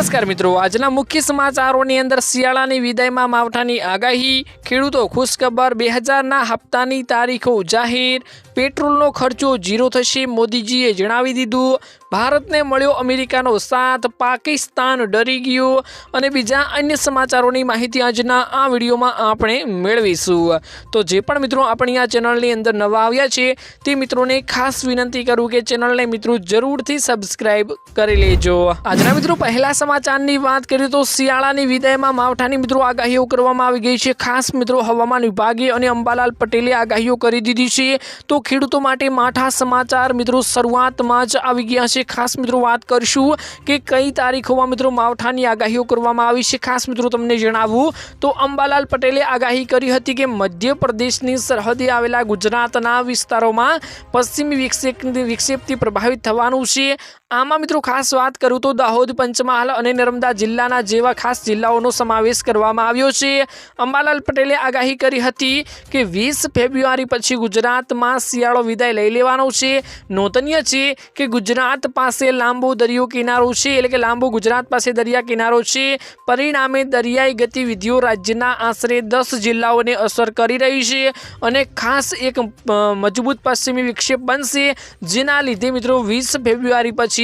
નમસ્કાર મિત્રો, આજના મુખ્ય સમાચારોની અંદર શિયાળાની વિદાયમાં માવઠાની આગાહી, ખેડૂતો ખુશખબર, 2000ના હપ્તાની તારીખો જાહેર, પેટ્રોલનો ખર્ચો ઝીરો થશે, મોદીજીએ જણાવી દીધું, ભારતને મળ્યો અમેરિકાનો સાથ, પાકિસ્તાન ડરી ગયું અને બીજા અન્ય સમાચારોની માહિતી આજના આ વિડીયોમાં આપણે મેળવીશું। તો જે પણ મિત્રો આપણી આ ચેનલની અંદર નવા આવ્યા છે તે મિત્રોને ખાસ વિનંતી કરું કે ચેનલને મિત્રો જરૂરથી સબસ્ક્રાઇબ કરી લેજો। આજના મિત્રો પહેલા સમાચારની વાત કરીએ તો શિયાળાની વિદાયમાં માવઠાની મિત્રો આગાહીઓ કરવામાં આવી ગઈ છે। ખાસ મિત્રો હવામાન વિભાગે અને અંબાલાલ પટેલે આગાહીઓ કરી દીધી છે, તો ખેડૂતો માટે માઠા સમાચાર મિત્રો શરૂઆતમાં જ આવી ગયા છે। ખાસ મિત્રો વાત કરશું કે કઈ તારીખોમાં મિત્રો માવઠાની આગાહીઓ કરવામાં આવી છે। ખાસ મિત્રો તમને જણાવું તો અંબાલાલ પટેલે આગાહી કરી હતી કે મધ્યપ્રદેશની સરહદે આવેલા ગુજરાતના વિસ્તારોમાં પશ્ચિમી વિક્ષેપથી પ્રભાવિત થવાનું છે। આમાં મિત્રો ખાસ વાત કરું તો દાહોદ, પંચમહાલ અને નર્મદા જિલ્લાના જેવા ખાસ જિલ્લાઓનો સમાવેશ કરવામાં આવ્યો છે। અંબાલાલ પટેલે આગાહી કરી હતી કે 20 ફેબ્રુઆરી પછી ગુજરાતમાં શિયાળો વિદાય લઈ લેવાનો છે। નોંધનીય છે કે ગુજરાત પાસે લાંબો દરિયો કિનારો છે, એટલે કે લાંબો ગુજરાત પાસે દરિયા કિનારો છે, પરિણામે દરિયાઈ ગતિવિધિઓ રાજ્યના આશરે 10 જિલ્લાઓને અસર કરી રહી છે અને ખાસ એક મજબૂત પશ્ચિમી વિક્ષેપ બનશે, જેના લીધે મિત્રો 20 ફેબ્રુઆરી પછી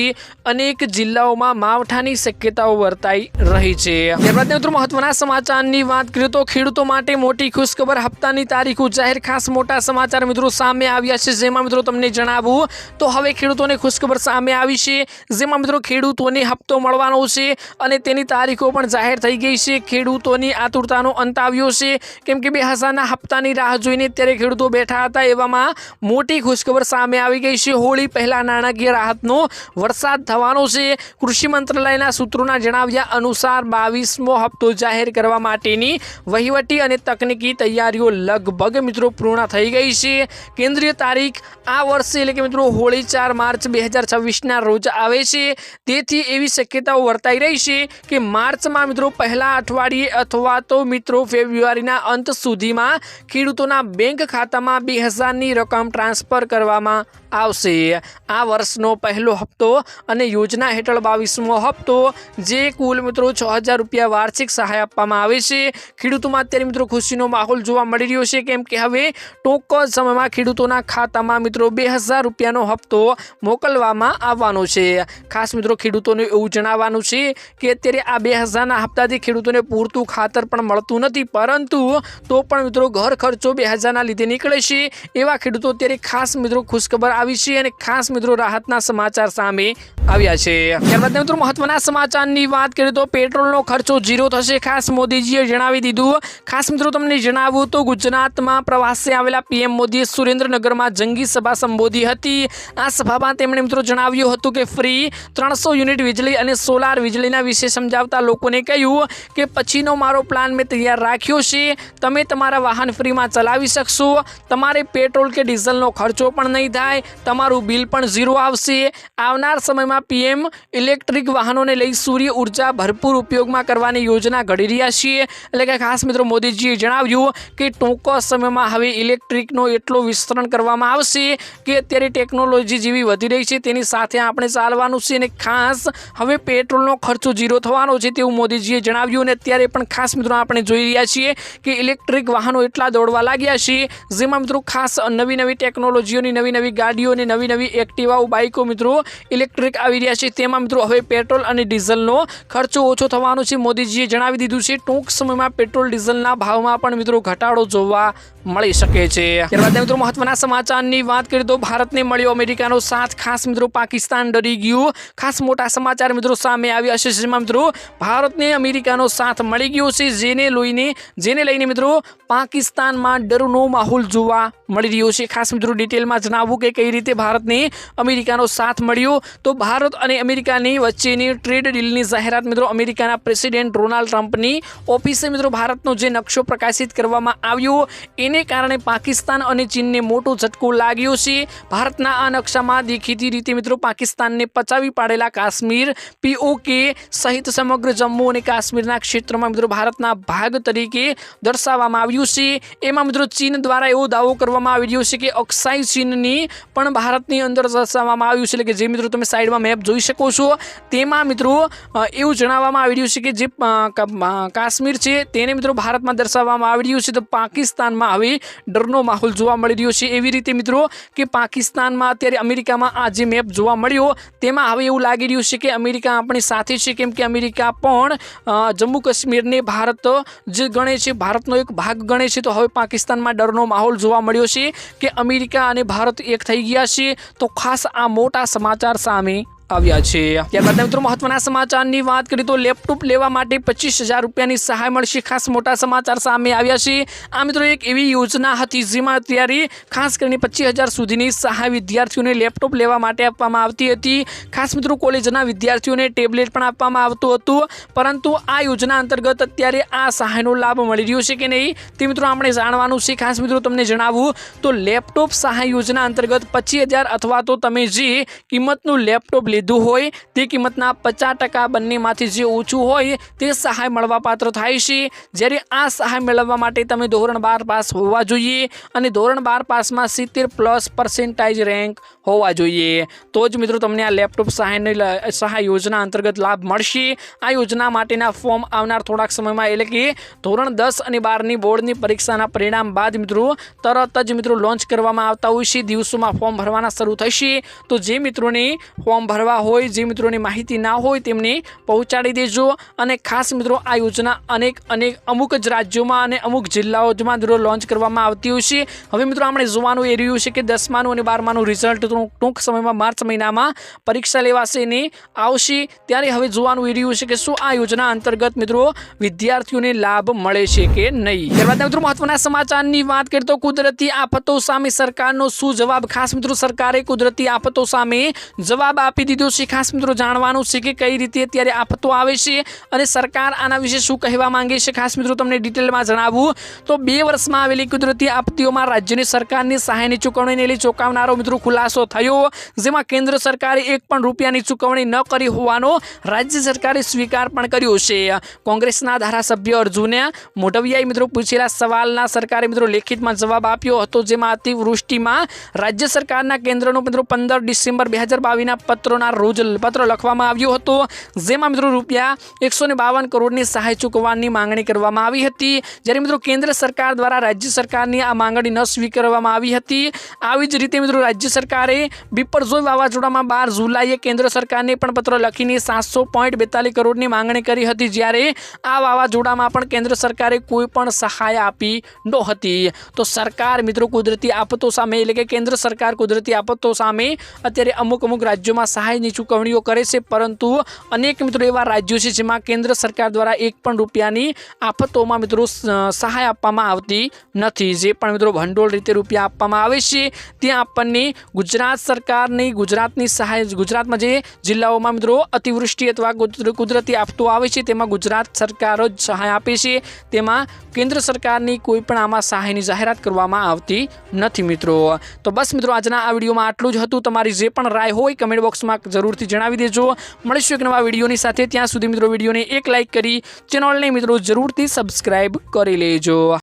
અનેક જિલ્લાઓમાં માવઠાની શક્યતાઓ વર્તાઈ રહી છે। ત્યારબાદ મિત્રો મહત્વના સમાચારની વાત કરીએ તો ખેડૂતો માટે મોટી ખુશખબર, હપ્તાની તારીખો જાહેર। ખાસ મોટા સમાચાર મિત્રો સામે આવ્યા છે, જેમાં મિત્રો તમને જણાવું તો હવે ખેડૂતોને ખુશખબર સામે આવી છે, જેમાં મિત્રો ખેડૂતોને હપ્તો મળવાનો છે અને તેની તારીખો પણ જાહેર થઈ ગઈ છે। ખેડૂતોની આતુરતાનો અંત આવ્યો છે, કેમ કે 2000ના હપ્તાની રાહ જોઈને ત્યારે ખેડૂતો બેઠા હતા, એવામાં મોટી ખુશખબર સામે આવી ગઈ છે। હોળી પહેલા નાણાકીય રાહતનો વરસાદ થવાનો છે। કૃષિ મંત્રાલયના સૂત્રોના જણાવ્યા અનુસાર 22મો હપ્તો જાહેર કરવા માટેની વહીવટી અને તકનીકી તૈયારીઓ લગભગ મિત્રો પૂર્ણ થઈ ગઈ છે। કેન્દ્રીય તારીખ આ વર્ષે એટલે કે મિત્રો હોળી 4 માર્ચ 2026ના રોજ આવે છે, તેથી એવી શક્યતાઓ વર્તાઈ રહી છે કે માર્ચમાં મિત્રો પહેલા અઠવાડિયે અથવા તો મિત્રો ફેબ્રુઆરીના અંત સુધીમાં ખેડૂતોના બેંક ખાતામાં 2000ની રકમ ટ્રાન્સફર કરવામાં આવશે। આ વર્ષનો પહેલો હપ્તો અને યોજના હેઠળ 22મો હપ્તો, જે કુલ મિત્રો 6000 રૂપિયા વાર્ષિક સહાય આપવામાં આવે છે। ખેડૂતોમાં અત્યારે મિત્રો ખુશીનો માહોલ જોવા મળી રહ્યો છે, કેમ કે હવે ટૂંક જ સમયમાં ખેડૂતોના ખાતામાં મિત્રો 2000 રૂપિયાનો હપ્તો મોકલવામાં આવવાનો છે। ખાસ મિત્રો ખેડૂતોને એવું જણાવવાનું છે કે અત્યારે આ 2000ના હપ્તાથી ખેડૂતોને પૂરતું ખાતર પણ મળતું નથી, પરંતુ તો પણ મિત્રો ઘર ખર્ચો 2000ના લીધે નીકળે છે, એવા ખેડૂતો અત્યારે ખાસ મિત્રો ખુશખબર આવી છે અને ખાસ મિત્રો રાહતના સમાચાર સામે આવ્યા છે। ત્યારબાદ મિત્રો મહત્વના સમાચારની વાત કરીએ તો પેટ્રોલનો ખર્ચો ઝીરો થશે, ખાસ મોદીજીએ જણાવી દીધું। ખાસ મિત્રો તમને જણાવું તો ગુજરાતમાં પ્રવાસે આવેલા પીએમ મોદીએ સુરેન્દ્રનગરમાં જંગી સભા સંબોધી હતી। આ સભામાં તેમણે મિત્રો જણાવ્યું હતું કે ફ્રી 300 યુનિટ વીજળી અને સોલાર વીજળીના વિશે સમજાવતા લોકોને કહ્યું કે પછીનો મારો પ્લાન મેં તૈયાર રાખ્યો છે, તમે તમારા વાહન ફ્રીમાં ચલાવી શકશો, તમારે પેટ્રોલ કે ડીઝલનો ખર્ચો પણ નહીં થાય, તમારું બિલ પણ ઝીરો આવશે। આવનાર સમયમાં પીએમ ઇલેક્ટ્રિક વાહનોને લઈ સૂર્ય ઉર્જા ભરપૂર ઉપયોગમાં કરવાની યોજના ઘડી રહ્યા છીએ। એટલે કે ખાસ મિત્રો મોદીજીએ જણાવ્યું કે ટૂંક સમયમાં હવે ઇલેક્ટ્રિકનો એટલો વિસ્તરણ કરવામાં આવશે કે અત્યારે ટેકનોલોજી જેવી વધી રહી છે તેની સાથે આપણે ચાલવાનું છે અને ખાસ હવે પેટ્રોલનો ખર્ચો ઝીરો થવાનો છે તેવું મોદીજીએ જણાવ્યું। અને અત્યારે પણ ખાસ મિત્રો આપણે જોઈ રહ્યા છીએ કે ઇલેક્ટ્રિક વાહનો એટલા દોડવા લાગ્યા છે, જેમાં મિત્રો ખાસ નવી ટેકનોલોજીઓની નવી ગાડીઓ અને નવી એક્ટિવાઓ, બાઇકો મિત્રો ઇલેક્ટ્રિક આવી રહ્યા છે, તેમાં મિત્રો હવે પેટ્રોલ અને ડીઝલનો ખર્ચો ઓછો થવાનો છે, મોદીજીએ જણાવી દીધું છે। ટૂંક સમયમાં પેટ્રોલ ડીઝલના ભાવમાં પણ મિત્રો ઘટાડો જોવા મળી શકે છે। ત્યારબાદ મિત્રો મહત્વના સમાચારની વાત કરીએ તો ભારતને મળ્યો અમેરિકાનો સાથ, ખાસ મિત્રો પાકિસ્તાન ડરી ગયું। ખાસ મોટા સમાચાર મિત્રો સામે આવ્યા છે, જેમાં મિત્રો ભારતને અમેરિકાનો સાથ મળી ગયો છે, જેને લઈને મિત્રો પાકિસ્તાનમાં ડરનો માહોલ જોવા મળી રહ્યો છે। ખાસ મિત્રો ડિટેલમાં જણાવવું કે કઈ રીતે ભારતને અમેરિકાનો સાથ મળ્યો તો ભારત અને અમેરિકાની વચ્ચેની ટ્રેડ ડીલની જાહેરાત મિત્રો અમેરિકાના પ્રેસિડેન્ટ ડોનાલ્ડ ટ્રમ્પની ઓફિસે મિત્રો ભારતનો જે નકશો પ્રકાશિત કરવામાં આવ્યો એને જેને કારણે પાકિસ્તાન અને ચીનને મોટો ઝટકો લાગ્યો છે. ભારતના આ નકશામાં દેખીતી રીતે મિત્રો પાકિસ્તાનને પચાવી પાડેલા કાશ્મીર POK સહિત સમગ્ર જમ્મુ અને કાશ્મીરના ક્ષેત્રમાં મિત્રો ભારતના ભાગ તરીકે દર્શાવવામાં આવ્યું છે. એમાં મિત્રો ચીન દ્વારા એવો દાવો કરવામાં આવી રહ્યો છે કે અક્સાઈ ચીનની પણ ભારતની અંદર દર્શાવવામાં આવ્યું છે. એટલે કે જે મિત્રો તમે સાઈડમાં મેપ જોઈ શકો છો તેમાં મિત્રો એવું જણાવવામાં આવી રહ્યું છે કે જે કાશ્મીર છે તેને મિત્રો ભારતમાં દર્શાવવામાં આવી રહ્યું છે. તો પાકિસ્તાનમાં હવે ડરનો માહોલ જોવા મળી રહ્યો છે. એવી રીતે મિત્રો કે પાકિસ્તાનમાં અત્યારે અમેરિકામાં આ જે મેપ જોવા મળ્યો તેમાં હવે એવું લાગી રહ્યું છે કે અમેરિકા આપણી સાથે છે, કેમ કે અમેરિકા પણ જમ્મુ કાશ્મીરને ભારત જે ગણે છે, ભારતનો એક ભાગ ગણે છે. તો હવે પાકિસ્તાનમાં ડરનો માહોલ જોવા મળ્યો છે કે અમેરિકા અને ભારત એક થઈ ગયા છે. તો ખાસ આ મોટા સમાચાર સામે આવ્યા છે. ત્યારબાદ મિત્રો મહત્વના સમાચારની વાત કરીએ તો લેપટોપ લેવા માટે 25,000 રૂપિયાની સહાય મળશે. ખાસ મોટા સમાચાર સામે આવ્યા છે. આ મિત્રો એક એવી યોજના હતી જેમાં અત્યારે ખાસ કરીને 25,000 સુધીની સહાય વિદ્યાર્થીઓને લેપટોપ લેવા માટે આપવામાં આવતી હતી. ખાસ મિત્રો કોલેજના વિદ્યાર્થીઓને ટેબ્લેટ પણ આપવામાં આવતું હતું, પરંતુ આ યોજના અંતર્ગત અત્યારે આ સહાયનો લાભ મળી રહ્યો છે કે નહીં તે મિત્રો આપણે જાણવાનું છે. ખાસ મિત્રો તમને જણાવું તો લેપટોપ સહાય યોજના અંતર્ગત 25,000 અથવા તો તમે જે કિંમતનું લેપટોપ લીધું હોય તે કિંમતના 50% બંનેમાંથી જે ઓછું હોય તે સહાય મળવાપાત્ર થાય છે. જ્યારે આ સહાય મેળવવા માટે તમે ધોરણ 12 પાસ હોવા જોઈએ અને ધોરણ 12 પાસમાં 70+ રેન્ક હોવા જોઈએ. તો જ મિત્રો તમને આ લેપટોપ સહાય યોજના અંતર્ગત લાભ મળશે. આ યોજના માટેના ફોર્મ આવનાર થોડાક સમયમાં એટલે કે ધોરણ 10 અને 12ની બોર્ડની પરીક્ષાના પરિણામ બાદ મિત્રો તરત જ મિત્રો લોન્ચ કરવામાં આવતા હોય છે. દિવસોમાં ફોર્મ ભરવાના શરૂ થશે. તો જે મિત્રોને ફોર્મ ભરવા હોય, જે મિત્રોની માહિતી ના હોય તેમને પહોંચાડી દેજો. અને ખાસ મિત્રો આ યોજના અમુક જ રાજ્યોમાં અને અમુક જિલ્લાઓમાં મિત્રો લોન્ચ કરવામાં આવતી હોય છે. હવે મિત્રો આપણે જોવાનું એ રહ્યું છે કે 10માનું અને 12માનું રિઝલ્ટ ટૂંક સમયમાં માર્ચ મહિનામાં પરીક્ષા લેવાશે ને આવશે. ત્યારે હવે જોવાનું એ રહ્યું છે કે શું આ યોજના અંતર્ગત મિત્રો વિદ્યાર્થીઓને લાભ મળે છે કે નહીં. ત્યારબાદ મિત્રો મહત્વના સમાચારની વાત કરીએ તો કુદરતી આફતો સામે સરકારનો શું જવાબ. ખાસ મિત્રો સરકારે કુદરતી આફતો સામે જવાબ આપી દીધો છે. ખાસ મિત્રો જાણવાનું છે કે કઈ રીતે અત્યારે આફતો આવે છે અને સરકાર આના વિશે શું કહેવા માંગે છે. ખાસ મિત્રો તમને ડિટેલમાં જણાવું તો 2 વર્ષમાં આવેલી કુદરતી આપત્તિઓમાં રાજ્યની સરકારની સહાયની ચૂકવણીને લઈ ચોંકાવનારો મિત્રો ખુલાસો થયો, જેમાં કેન્દ્ર સરકારે એક પણ રૂપિયાની ચૂકવણી ન કરી હોવાનો રાજ્ય સરકારે સ્વીકાર પણ કર્યો છે. કોંગ્રેસના ધારાસભ્ય અર્જુન મોઢવિયાએ મિત્રો પૂછેલા સવાલના સરકારે મિત્રો લેખિતમાં જવાબ આપ્યો હતો, જેમાં અતિવૃષ્ટિમાં રાજ્ય સરકારના કેન્દ્રનો મિત્રો 15 ડિસેમ્બર 2022ના પત્રોના રોજ પત્ર લખવામાં આવ્યો હતો, જેમાં મિત્રો રૂપિયા 152 કરોડની સહાય ચૂકવવાની માંગણી કરવામાં આવી હતી. જ્યારે મિત્રો કેન્દ્ર સરકાર દ્વારા રાજ્ય સરકારની આ માંગણી ન સ્વીકારવામાં આવી હતી. આવી જ રીતે મિત્રો રાજ્ય સરકારે બિપરજોય વાવાઝોડામાં 12 જુલાઈએ કેન્દ્ર સરકારને પણ પત્ર લખીને 700.42 કરોડની માંગણી કરી હતી. જ્યારે આ વાવાઝોડામાં પણ કેન્દ્ર સરકારે કોઈ પણ સહાય આપી નહોતી. તો સરકાર મિત્રો કુદરતી આફતો સામે એટલે કે કેન્દ્ર સરકાર કુદરતી આફતો સામે અત્યારે અમુક રાજ્યોમાં સહાયની ચૂકવણીઓ કરે છે, પરંતુ અનેક મિત્રો એવા રાજ્યો છે જેમાં કેન્દ્ર સરકાર દ્વારા એક પણ રૂપિયાની આફતોમાં મિત્રો સહાય આપવામાં આવતી નથી. જે પણ મિત્રો ભંડોળ રીતે રૂપિયા આપવામાં આવે છે ત્યાં આપણને ગુજરાત સરકારની ગુજરાતની સહાય, ગુજરાતમાં જે જિલ્લાઓમાં મિત્રો અતિવૃષ્ટિ અથવા કુદરતી આફતો આવે છે તેમાં ગુજરાત સરકાર જ સહાય આપે છે. તેમાં કેન્દ્ર સરકારની કોઈ પણ આમાં સહાયની જાહેરાત કરવામાં આવતી નથી મિત્રો. તો બસ મિત્રો આજના આ વિડીયોમાં આટલું જ હતું. તમારી જે પણ રાય હોય કમેન્ટ બોક્સમાં જરૂરથી જણાવી દેજો. મળીશું એક નવા વિડીયોની સાથે. ત્યાં સુધી મિત્રો વિડીયોને એક લાઇક કરી ચેનલને મિત્રો જરૂરથી સબસ્ક્રાઇબ કરી લેજો.